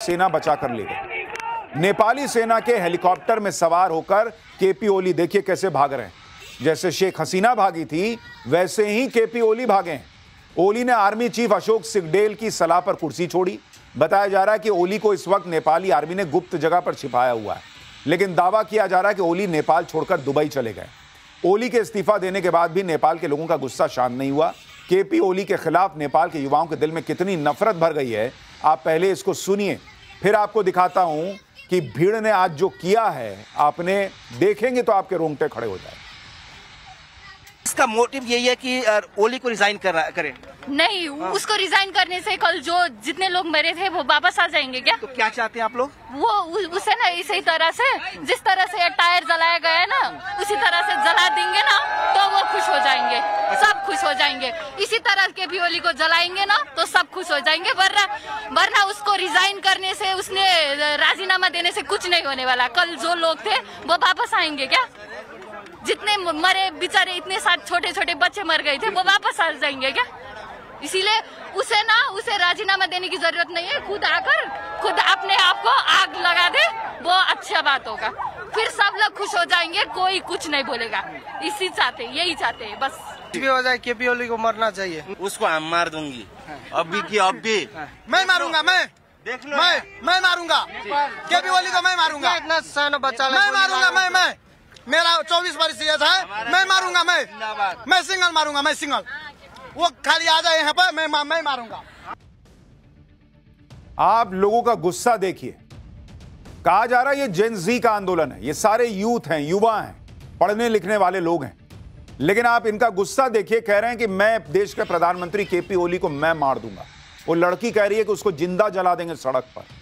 सेना बचा कर ले गई। नेपाली सेना के हेलीकॉप्टर में सवार होकर केपी ओली देखिए कैसे भाग रहे हैं। जैसे शेख हसीना भागी थी वैसे ही केपी ओली भागे हैं। ओली ने आर्मी चीफ अशोक सिंगडेल की सलाह पर कुर्सी छोड़ी। बताया जा रहा है कि ओली को इस वक्त नेपाली आर्मी ने गुप्त जगह पर छिपाया हुआ है, लेकिन दावा किया जा रहा है कि ओली नेपाल छोड़कर दुबई चले गए। ओली के इस्तीफा देने के बाद भी नेपाल के लोगों का गुस्सा शांत नहीं हुआ। केपी ओली के खिलाफ नेपाल के युवाओं के दिल में कितनी नफरत भर गई है, आप पहले इसको सुनिए, फिर आपको दिखाता हूं कि भीड़ ने आज जो किया है आपने देखेंगे तो आपके रोंगटे खड़े हो जाए। इसका मोटिव यही है कि ओली को रिजाइन करें। नहीं, उसको रिजाइन करने से कल जो जितने लोग मरे थे वो वापस आ जाएंगे क्या? तो क्या चाहते हैं आप लोग? वो उसे ना इसी तरह से, जिस तरह से टायर जलाया गया है ना, उसी तरह से जला देंगे ना तो वो खुश हो जाएंगे, सब खुश हो जाएंगे। इसी तरह के भी ओली को जलाएंगे ना तो सब खुश हो जाएंगे। वरना उसको रिजाइन करने से, उसने राजीनामा देने से कुछ नहीं होने वाला। कल जो लोग थे वो वापस आएंगे क्या? जितने मरे बेचारे, इतने सारे छोटे छोटे बच्चे मर गए थे, वो वापस आ जाएंगे क्या? इसीलिए उसे राजीनामा देने की जरूरत नहीं है। खुद अपने आप को आग लगा दे, वो अच्छा बात होगा। फिर सब लोग खुश हो जाएंगे, कोई कुछ नहीं बोलेगा। यही चाहते हैं बस। भी हो जाए, केपी ओली को मरना चाहिए। उसको हम मार दूंगी, अभी की अभी मैं मारूंगा, मैं देख लो, मैं मारूंगा केपी ओली को, मैं मारूंगा। इतना सानो बच्चा मैं मारूंगा, मैं मेरा 24 वर्ष एज है, मैं मारूंगा, मैं सिंगल मारूंगा, मैं सिंगल। वो खाली आ जाए यहाँ पर, मैं मारूंगा। आप लोगों का गुस्सा देखिए। कहा जा रहा है ये जेन जी का आंदोलन है, ये सारे यूथ हैं, युवा हैं, पढ़ने लिखने वाले लोग हैं, लेकिन आप इनका गुस्सा देखिए। कह रहे हैं कि मैं देश के प्रधानमंत्री केपी ओली को मैं मार दूंगा। वो लड़की कह रही है कि उसको जिंदा जला देंगे सड़क पर।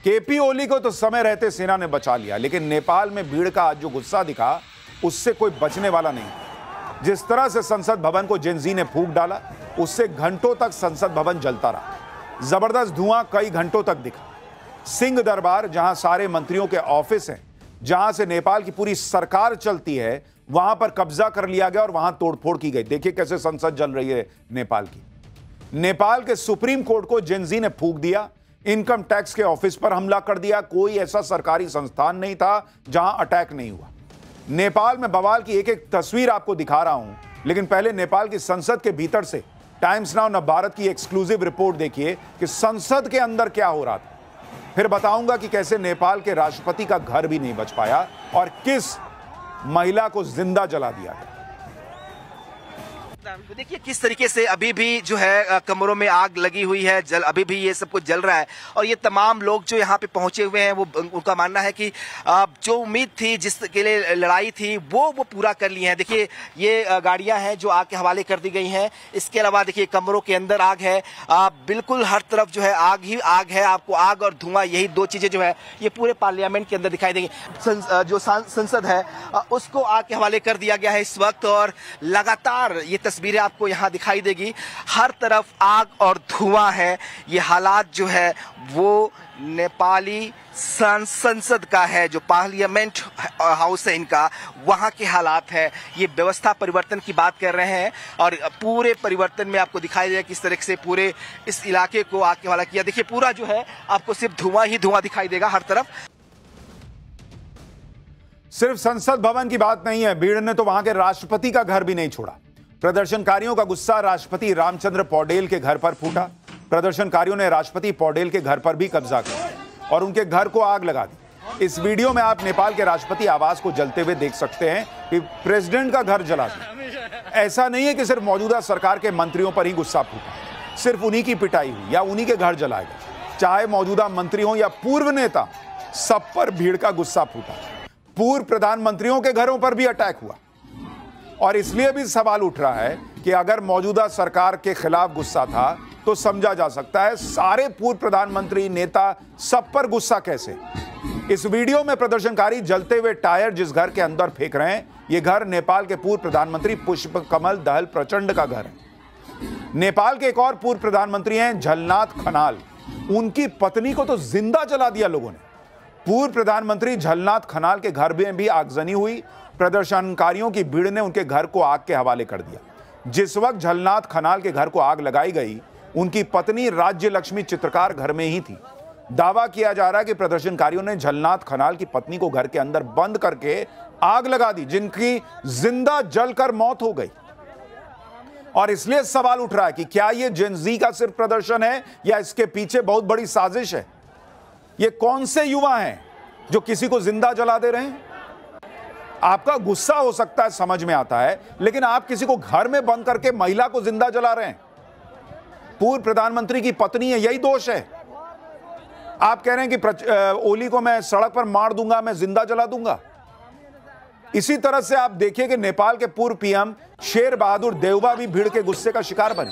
केपी ओली को तो समय रहते सेना ने बचा लिया, लेकिन नेपाल में भीड़ का आज जो गुस्सा दिखा उससे कोई बचने वाला नहीं। जिस तरह से संसद भवन को जेन जी ने फूंक डाला, उससे घंटों तक संसद भवन जलता रहा। जबरदस्त धुआं कई घंटों तक दिखा। सिंह दरबार, जहां सारे मंत्रियों के ऑफिस हैं, जहां से नेपाल की पूरी सरकार चलती है, वहां पर कब्जा कर लिया गया और वहां तोड़फोड़ की गई। देखिए कैसे संसद जल रही है नेपाल की। नेपाल के सुप्रीम कोर्ट को जेन जी ने फूंक दिया। इनकम टैक्स के ऑफिस पर हमला कर दिया। कोई ऐसा सरकारी संस्थान नहीं था जहां अटैक नहीं हुआ। नेपाल में बवाल की एक एक तस्वीर आपको दिखा रहा हूं, लेकिन पहले नेपाल की संसद के भीतर से टाइम्स नाउ नवभारत की एक्सक्लूसिव रिपोर्ट देखिए कि संसद के अंदर क्या हो रहा था। फिर बताऊंगा कि कैसे नेपाल के राष्ट्रपति का घर भी नहीं बच पाया और किस महिला को जिंदा जला दिया गया। तो देखिए किस तरीके से अभी भी जो है कमरों में आग लगी हुई है, अभी भी ये सब कुछ जल रहा है। और ये तमाम लोग जो यहाँ पे पहुंचे हुए हैं, वो उनका मानना है कि जो उम्मीद थी, जिसके लिए लड़ाई थी, वो पूरा कर ली है। देखिए ये गाड़ियां हैं जो आग के हवाले कर दी गई हैं। इसके अलावा देखिए कमरों के अंदर आग है, बिल्कुल हर तरफ जो है आग ही आग है। आपको आग और धुआं, यही दो चीजें जो है ये पूरे पार्लियामेंट के अंदर दिखाई देंगी। जो संसद है उसको आग के हवाले कर दिया गया है इस वक्त, और लगातार ये तस्वीरें आपको यहां दिखाई देगी। हर तरफ आग और धुआं है। ये हालात जो है वो नेपाली संसद का है, जो पार्लियामेंट हाउस है इनका, वहां के हालात है। ये व्यवस्था परिवर्तन की बात कर रहे हैं और पूरे परिवर्तन में आपको दिखाई देगा किस तरह से पूरे इस इलाके को आग के हवाला किया। देखिए पूरा जो है आपको सिर्फ धुआं ही धुआं दिखाई देगा हर तरफ। सिर्फ संसद भवन की बात नहीं है, भीड़ ने तो वहां के राष्ट्रपति का घर भी नहीं छोड़ा। प्रदर्शनकारियों का गुस्सा राष्ट्रपति रामचंद्र पौडेल के घर पर फूटा। प्रदर्शनकारियों ने राष्ट्रपति पौडेल के घर पर भी कब्जा किया और उनके घर को आग लगा दी। इस वीडियो में आप नेपाल के राष्ट्रपति आवास को जलते हुए देख सकते हैं कि प्रेसिडेंट का घर जला दिया। ऐसा नहीं है कि सिर्फ मौजूदा सरकार के मंत्रियों पर ही गुस्सा फूटा, सिर्फ उन्हीं की पिटाई हुई या उन्हीं के घर जलाए गए। चाहे मौजूदा मंत्री हो या पूर्व नेता, सब पर भीड़ का गुस्सा फूटा। पूर्व प्रधानमंत्रियों के घरों पर भी अटैक हुआ और इसलिए भी सवाल उठ रहा है कि अगर मौजूदा सरकार के खिलाफ गुस्सा था तो समझा जा सकता है सारे पूर्व प्रधानमंत्री, नेता, सब पर गुस्सा कैसे। इस वीडियो में प्रदर्शनकारी जलते हुए टायर जिस घर के अंदर फेंक रहे हैं, यह घर नेपाल के पूर्व प्रधानमंत्री पुष्पकमल दहल प्रचंड का घर है। नेपाल के एक और पूर्व प्रधानमंत्री हैं झलनाथ खनाल। उनकी पत्नी को तो जिंदा जला दिया लोगों ने। पूर्व प्रधानमंत्री झलनाथ खनाल के घर में भी आगजनी हुई। प्रदर्शनकारियों की भीड़ ने उनके घर को आग के हवाले कर दिया। जिस वक्त झलनाथ खनाल के घर को आग लगाई गई, उनकी पत्नी राज्य लक्ष्मी चित्रकार घर में ही थी। दावा किया जा रहा है कि प्रदर्शनकारियों ने झलनाथ खनाल की पत्नी को घर के अंदर बंद करके आग लगा दी, जिनकी जिंदा जलकर मौत हो गई। और इसलिए सवाल उठ रहा है कि क्या यह जेन ज़ी का सिर्फ प्रदर्शन है या इसके पीछे बहुत बड़ी साजिश है? ये कौन से युवा हैं जो किसी को जिंदा जला दे रहे हैं? आपका गुस्सा हो सकता है, समझ में आता है, लेकिन आप किसी को घर में बंद करके महिला को जिंदा जला रहे हैं। पूर्व प्रधानमंत्री की पत्नी है, यही दोष है। आप कह रहे हैं कि ओली को मैं सड़क पर मार दूंगा, मैं जिंदा जला दूंगा। इसी तरह से आप देखिए कि नेपाल के पूर्व पीएम शेर बहादुर देउबा भी भीड़ के गुस्से का शिकार बने।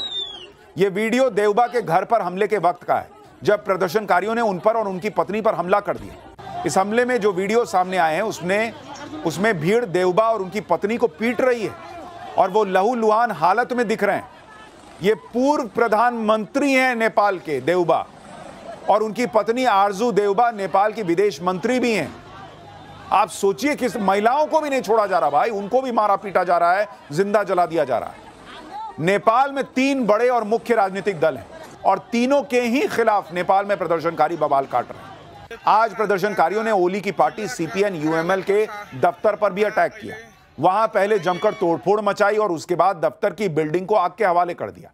यह वीडियो देउबा के घर पर हमले के वक्त का है, जब प्रदर्शनकारियों ने उन पर और उनकी पत्नी पर हमला कर दिया। इस हमले में जो वीडियो सामने आए हैं उसमें भीड़ देउबा और उनकी पत्नी को पीट रही है और वो लहूलुहान हालत में दिख रहे हैं। ये पूर्व प्रधानमंत्री हैं नेपाल के देउबा, और उनकी पत्नी आरजू देउबा नेपाल की विदेश मंत्री भी हैं। आप सोचिए, किस महिलाओं को भी नहीं छोड़ा जा रहा भाई, उनको भी मारा पीटा जा रहा है, जिंदा जला दिया जा रहा है। नेपाल में 3 बड़े और मुख्य राजनीतिक दल हैं और तीनों के ही खिलाफ नेपाल में प्रदर्शनकारी बवाल काट रहे हैं। आज प्रदर्शनकारियों ने ओली की पार्टी सीपीएन यूएमएल के दफ्तर पर भी अटैक किया। वहां पहले जमकर तोड़फोड़ मचाई और उसके बाद दफ्तर की बिल्डिंग को आग के हवाले कर दिया।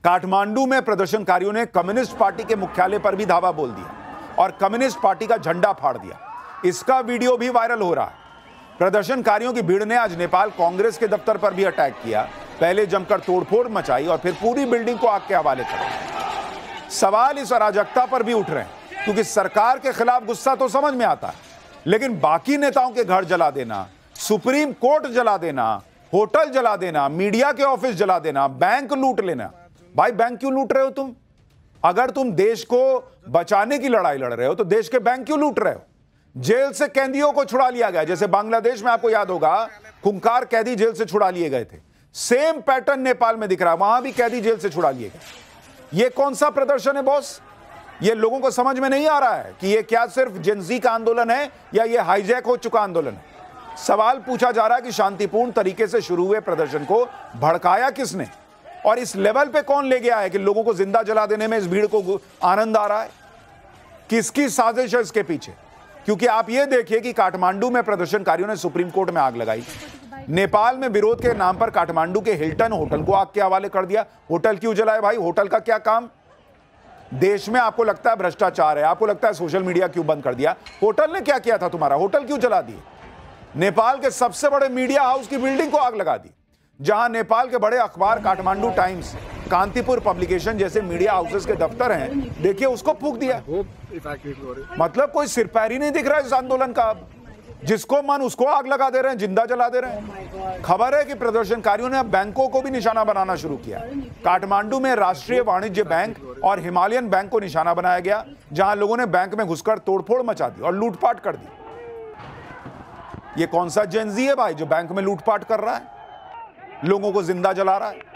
काठमांडू में प्रदर्शनकारियों ने कम्युनिस्ट पार्टी के मुख्यालय पर भी धावा बोल दिया और कम्युनिस्ट पार्टी का झंडा फाड़ दिया। इसका वीडियो भी वायरल हो रहा है। प्रदर्शनकारियों की भीड़ ने आज नेपाल कांग्रेस के दफ्तर पर भी अटैक किया, पहले जमकर तोड़फोड़ मचाई और फिर पूरी बिल्डिंग को आग के हवाले कर दिया। सवाल इस अराजकता पर भी उठ रहे हैं, क्योंकि सरकार के खिलाफ गुस्सा तो समझ में आता है, लेकिन बाकी नेताओं के घर जला देना, सुप्रीम कोर्ट जला देना, होटल जला देना, मीडिया के ऑफिस जला देना, बैंक लूट लेना। भाई बैंक क्यों लूट रहे हो तुम? अगर तुम देश को बचाने की लड़ाई लड़ रहे हो तो देश के बैंक क्यों लूट रहे हो? जेल से कैदियों को छुड़ा लिया गया, जैसे बांग्लादेश में आपको याद होगा खूंखार कैदी जेल से छुड़ा लिए गए थे। सेम पैटर्न नेपाल में दिख रहा है, वहां भी कैदी जेल से छुड़ा लिए गए। ये कौन सा प्रदर्शन है बॉस? ये लोगों को समझ में नहीं आ रहा है कि ये क्या सिर्फ जेन ज़ी का आंदोलन है या ये हाईजैक हो चुका आंदोलन है। सवाल पूछा जा रहा है कि शांतिपूर्ण तरीके से शुरू हुए प्रदर्शन को भड़काया किसने और इस लेवल पे कौन ले गया है कि लोगों को जिंदा जला देने में इस भीड़ को आनंद आ रहा है? किसकी साजिश है इसके पीछे? क्योंकि आप ये देखिए कि काठमांडू में प्रदर्शनकारियों ने सुप्रीम कोर्ट में आग लगाई। नेपाल में विरोध के नाम पर काठमांडू के हिल्टन होटल को आग के हवाले कर दिया। होटल क्यों जलाए भाई? होटल का क्या काम? देश में आपको लगता है भ्रष्टाचार है, आपको लगता है सोशल मीडिया क्यों बंद कर दिया? होटल ने क्या किया था तुम्हारा? होटल क्यों जला दिए? नेपाल के सबसे बड़े मीडिया हाउस की बिल्डिंग को आग लगा दी। जहां नेपाल के बड़े अखबार काठमांडू टाइम्स, कांतिपुर पब्लिकेशन जैसे मीडिया हाउसेस के दफ्तर हैं, देखिए उसको फूंक दिया। मतलब कोई सिरपैरी नहीं दिख रहा है इस आंदोलन का। अब जिसको मन उसको आग लगा दे रहे हैं, जिंदा जला दे रहे हैं। खबर है कि प्रदर्शनकारियों ने अब बैंकों को भी निशाना बनाना शुरू किया। काठमांडू में राष्ट्रीय वाणिज्य बैंक और हिमालयन बैंक को निशाना बनाया गया, जहां लोगों ने बैंक में घुसकर तोड़फोड़ मचा दी और लूटपाट कर दी। ये कौन सा जेन ज़ी है भाई जो बैंक में लूटपाट कर रहा है, लोगों को जिंदा जला रहा है?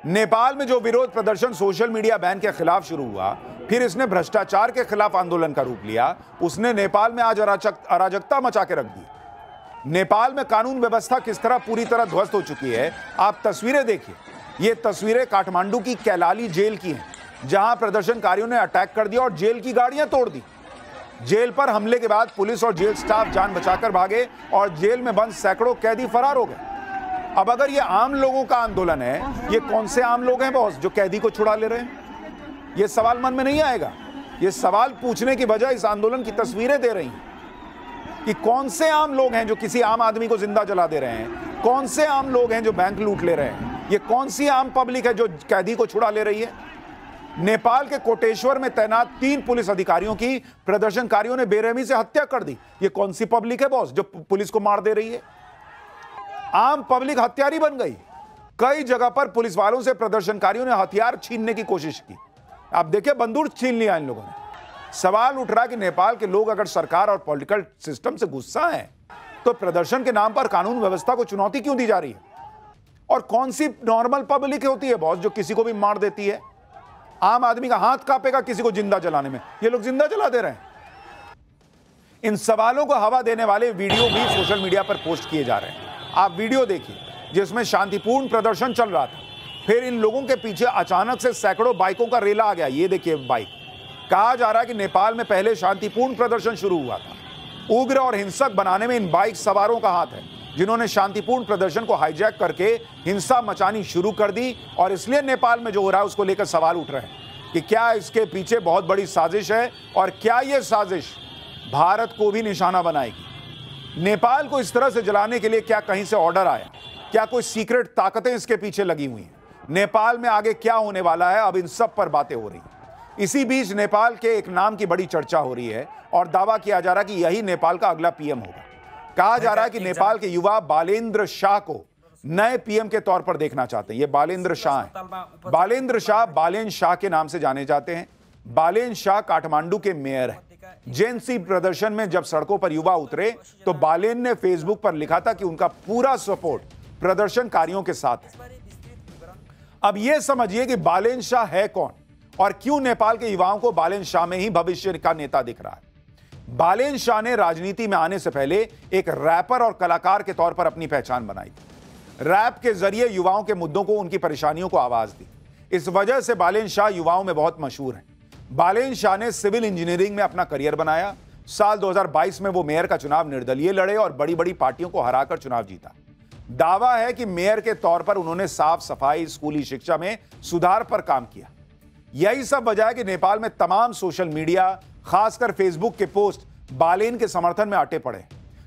नेपाल में जो विरोध प्रदर्शन सोशल मीडिया बैन के खिलाफ शुरू हुआ, फिर इसने भ्रष्टाचार के खिलाफ आंदोलन का रूप लिया। उसने नेपाल में आज अराजकता मचा के रख दी। नेपाल में कानून व्यवस्था किस तरह पूरी तरह ध्वस्त हो चुकी है, आप तस्वीरें देखिए। ये तस्वीरें काठमांडू की कैलाली जेल की हैं, जहां प्रदर्शनकारियों ने अटैक कर दिया और जेल की गाड़ियां तोड़ दी। जेल पर हमले के बाद पुलिस और जेल स्टाफ जान बचाकर भागे और जेल में बंद सैकड़ों कैदी फरार हो गए। अब अगर ये आम लोगों का आंदोलन है, ये कौन से आम लोग हैं बॉस जो कैदी को छुड़ा ले रहे हैं? ये सवाल मन में नहीं आएगा। ये सवाल पूछने की बजाय इस आंदोलन की तस्वीरें दे रही हैं कि कौन से आम लोग हैं जो किसी आम आदमी को जिंदा जला दे रहे हैं, कौन से आम लोग हैं जो बैंक लूट ले रहे हैं, ये कौन सी आम पब्लिक है जो कैदी को छुड़ा ले रही है। नेपाल के कोटेश्वर में तैनात 3 पुलिस अधिकारियों की प्रदर्शनकारियों ने बेरहमी से हत्या कर दी। ये कौन सी पब्लिक है बॉस जो पुलिस को मार दे रही है? आम पब्लिक हत्यारी बन गई। कई जगह पर पुलिस वालों से प्रदर्शनकारियों ने हथियार छीनने की कोशिश की। आप देखिए बंदूक छीन लिया इन लोगों ने। सवाल उठ रहा है कि नेपाल के लोग अगर सरकार और पॉलिटिकल सिस्टम से गुस्सा है तो प्रदर्शन के नाम पर कानून व्यवस्था को चुनौती क्यों दी जा रही है? और कौन सी नॉर्मल पब्लिक होती है बॉस जो किसी को भी मार देती है? आम आदमी का हाथ कांपेगा किसी को जिंदा जलाने में, ये लोग जिंदा जला दे रहे हैं। इन सवालों को हवा देने वाले वीडियो भी सोशल मीडिया पर पोस्ट किए जा रहे हैं। आप वीडियो देखिए जिसमें शांतिपूर्ण प्रदर्शन चल रहा था, फिर इन लोगों के पीछे अचानक से सैकड़ों बाइकों का रेला आ गया। ये देखिए बाइक, कहा जा रहा है कि नेपाल में पहले शांतिपूर्ण प्रदर्शन शुरू हुआ था। उग्र और हिंसक बनाने में इन बाइक सवारों का हाथ है, जिन्होंने शांतिपूर्ण प्रदर्शन को हाईजैक करके हिंसा मचानी शुरू कर दी। और इसलिए नेपाल में जो हो रहा है उसको लेकर सवाल उठ रहे हैं कि क्या इसके पीछे बहुत बड़ी साजिश है और क्या यह साजिश भारत को भी निशाना बनाएगी। नेपाल को इस तरह से जलाने के लिए क्या कहीं से ऑर्डर आया? क्या कोई सीक्रेट ताकतें इसके पीछे लगी हुई हैं? नेपाल में आगे क्या होने वाला है? अब इन सब पर बातें हो रही हैं। इसी बीच नेपाल के एक नाम की बड़ी चर्चा हो रही है और दावा किया जा रहा है कि यही नेपाल का अगला पीएम होगा। कहा जा रहा है कि नेपाल के युवा बालेन्द्र शाह को नए पीएम के तौर पर देखना चाहते हैं। ये बालेन्द्र शाह हैं। बालेन्द्र शाह बालेन शाह के नाम से जाने जाते हैं। बालेन शाह काठमांडू के मेयर हैं। जेन सी प्रदर्शन में जब सड़कों पर युवा उतरे तो बालेन ने फेसबुक पर लिखा था कि उनका पूरा सपोर्ट प्रदर्शनकारियों के साथ है। अब यह समझिए कि बालेन शाह है कौन और क्यों नेपाल के युवाओं को बालेन शाह में ही भविष्य का नेता दिख रहा है। बालेन शाह ने राजनीति में आने से पहले एक रैपर और कलाकार के तौर पर अपनी पहचान बनाई थी। रैप के जरिए युवाओं के मुद्दों को, उनकी परेशानियों को आवाज दी। इस वजह से बालेन शाह युवाओं में बहुत मशहूर हैं। बालेन शाह ने सिविल इंजीनियरिंग में अपना करियर बनाया। साल 2022 में वो मेयर का चुनाव निर्दलीय लड़े और बड़ी बड़ी पार्टियों को हराकर चुनाव जीता। दावा है कि मेयर के तौर पर उन्होंने साफ सफाई, स्कूली शिक्षा में सुधार पर काम किया। यही सब वजह है कि नेपाल में तमाम सोशल मीडिया, खासकर फेसबुक के पोस्ट बालेन के समर्थन में अटे पड़े,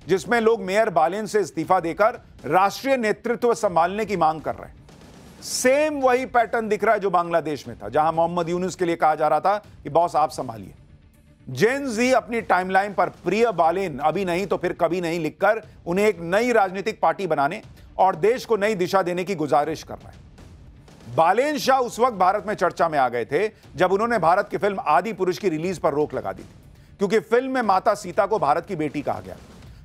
जिसमें लोग मेयर बालेन से इस्तीफा देकर राष्ट्रीय नेतृत्व संभालने की मांग कर रहे हैं। सेम वही पैटर्न दिख रहा है जो बांग्लादेश में था, जहां मोहम्मद यूनुस के लिए कहा जा रहा था कि बॉस आप संभालिए। जेन जी अपनी टाइमलाइन पर प्रिय बालेन अभी नहीं तो फिर कभी नहीं लिखकर उन्हें एक नई राजनीतिक पार्टी बनाने और देश को नई दिशा देने की गुजारिश कर रहे हैं। बालेन शाह उस वक्त भारत में चर्चा में आ गए थे जब उन्होंने भारत की फिल्म आदि पुरुष की रिलीज पर रोक लगा दी थी, क्योंकि फिल्म में माता सीता को भारत की बेटी कहा गया,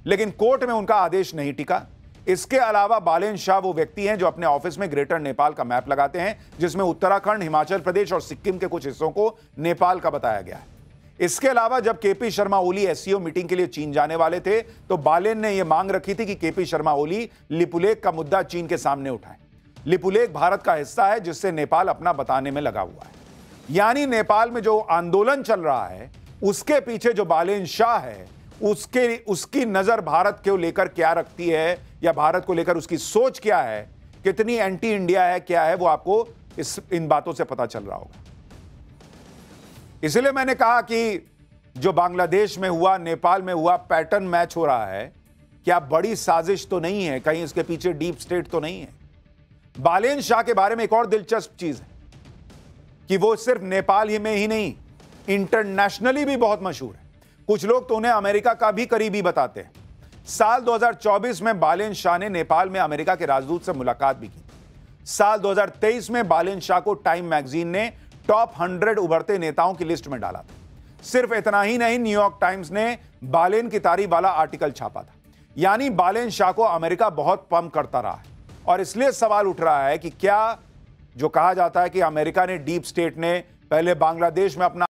लेकिन कोर्ट में उनका आदेश नहीं टिका। इसके अलावा बालेन शाह वो व्यक्ति हैं जो अपने ऑफिस में ग्रेटर नेपाल का मैप लगाते हैं, जिसमें उत्तराखंड, हिमाचल प्रदेश और सिक्किम के कुछ हिस्सों को नेपाल का बताया गया है। इसके अलावा जब KP Sharma Oli SCO meeting के लिए चीन जाने वाले थे तो बालेन ने यह मांग रखी थी कि केपी शर्मा ओली लिपुलेख का मुद्दा चीन के सामने उठाए। लिपुलेख भारत का हिस्सा है जिससे नेपाल अपना बताने में लगा हुआ है। यानी नेपाल में जो आंदोलन चल रहा है उसके पीछे जो बालेन शाह है उसकी नजर भारत को लेकर क्या रखती है, या भारत को लेकर उसकी सोच क्या है, कितनी एंटी इंडिया है, क्या है, वो आपको इन बातों से पता चल रहा होगा। इसलिए मैंने कहा कि जो बांग्लादेश में हुआ, नेपाल में हुआ, पैटर्न मैच हो रहा है। क्या बड़ी साजिश तो नहीं है? कहीं इसके पीछे डीप स्टेट तो नहीं है? बालेन शाह के बारे में एक और दिलचस्प चीज है कि वो सिर्फ नेपाल ही में ही नहीं, इंटरनेशनली भी बहुत मशहूर है। कुछ लोग तो उन्हें अमेरिका का भी करीबी बताते हैं। साल 2024 में बालेन शाह ने नेपाल में अमेरिका के राजदूत से मुलाकात भी की। साल 2023 में बालेन शाह को टाइम मैगजीन ने टॉप 100 उभरते नेताओं की लिस्ट में डाला था। सिर्फ इतना ही नहीं, न्यूयॉर्क टाइम्स ने बालेन की तारीफ वाला आर्टिकल छापा था। यानी बालेन शाह को अमेरिका बहुत पंप करता रहा है। और इसलिए सवाल उठ रहा है कि क्या जो कहा जाता है कि अमेरिका ने, डीप स्टेट ने पहले बांग्लादेश में अपना